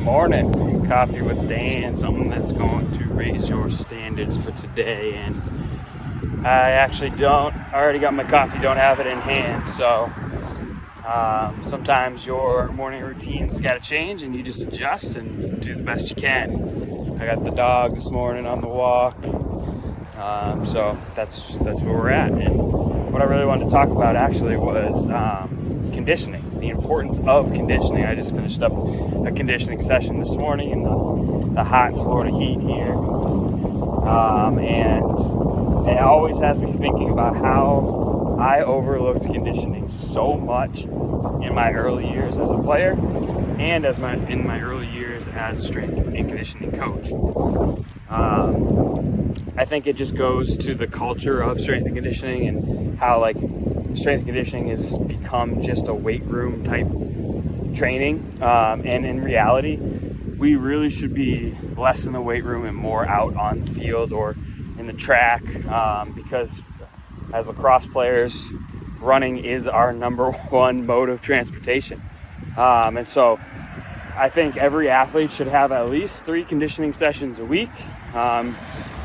Morning. Coffee with Dan, something that's going to raise your standards for today. And I already got my coffee, don't have it in hand. So sometimes your morning routine's got to change and you just adjust and do the best you can. I got the dog this morning on the walk. So that's where we're at. And what I really wanted to talk about actually was conditioning, the importance of conditioning. I just finished up a conditioning session this morning in the hot Florida heat here. And it always has me thinking about how I overlooked conditioning so much in my early years as a player and in my early years as a strength and conditioning coach. I think it just goes to the culture of strength and conditioning and how strength and conditioning has become just a weight room type training. And in reality, we really should be less in the weight room and more out on the field or in the track, because as lacrosse players, running is our number one mode of transportation. And so I think every athlete should have at least 3 conditioning sessions a week.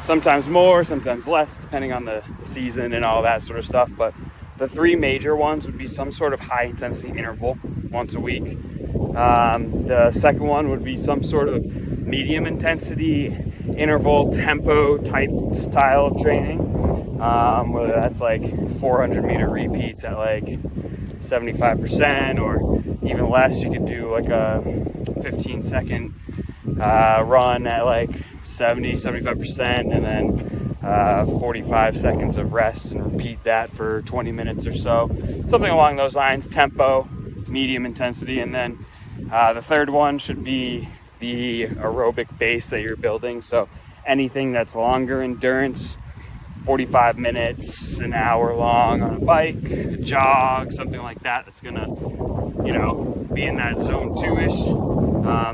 Sometimes more, sometimes less, depending on the season and all that sort of stuff. But the 3 major ones would be some sort of high intensity interval once a week. The second one would be some sort of medium intensity interval tempo type style of training. Whether that's 400 meter repeats at 75% or even less. You could do a 15-second run at 70-75% and then 45 seconds of rest and repeat that for 20 minutes or so. Something along those lines, tempo, medium intensity. And then the third one should be the aerobic base that you're building. So anything that's longer endurance, 45 minutes, an hour long on a bike, a jog, something like that, that's gonna, be in that zone 2-ish.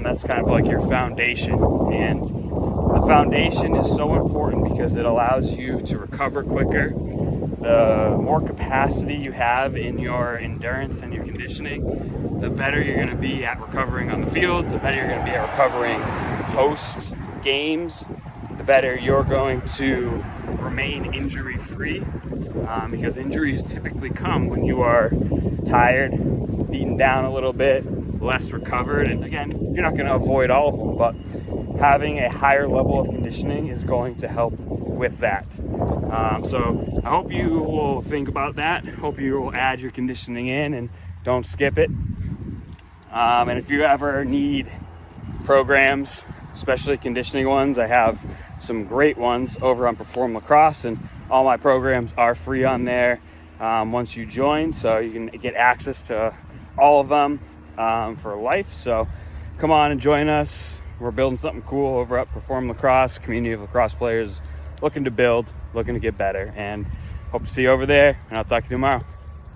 That's kind of your foundation. And the foundation is so important because it allows you to recover quicker. The more capacity you have in your endurance and your conditioning, the better you're going to be at recovering on the field, the better you're going to be at recovering post games, the better you're going to remain injury-free, because injuries typically come when you are tired, beaten down a little bit, less recovered. And again, you're not going to avoid all of them, but having a higher level of conditioning is going to help with that. So I hope you will think about that. Hope you will add your conditioning in and don't skip it. And if you ever need programs, especially conditioning ones, I have some great ones over on Perform Lacrosse, and all my programs are free on there once you join, so you can get access to all of them for life. So come on and join us. We're building something cool over at Perform Lacrosse, community of lacrosse players looking to build, looking to get better, and hope to see you over there, and I'll talk to you tomorrow.